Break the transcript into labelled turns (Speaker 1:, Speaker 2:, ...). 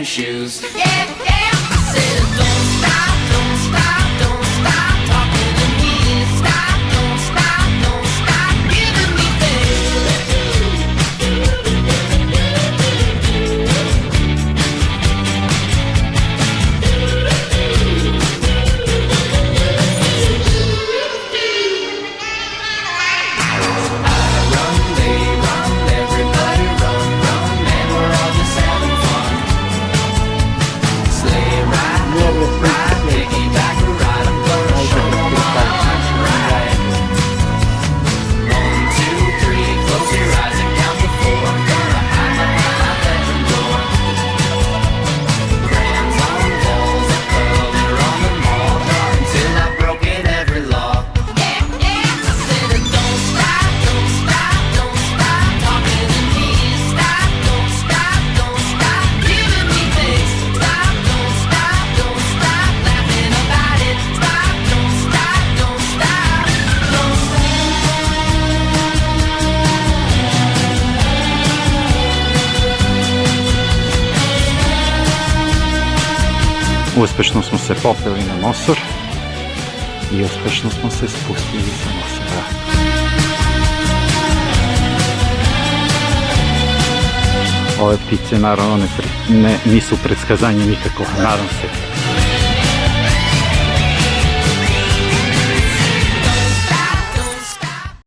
Speaker 1: shoes. Yeah, yeah. I said, don't stop, don't stop, don't stop talking to me. Stop, don't stop, don't stop giving me
Speaker 2: Uspješno smo se popeli na Mosor i uspješno smo se spustili sa Mosora. Ove ptice naravno nisu predskazanje nikako, nadam se.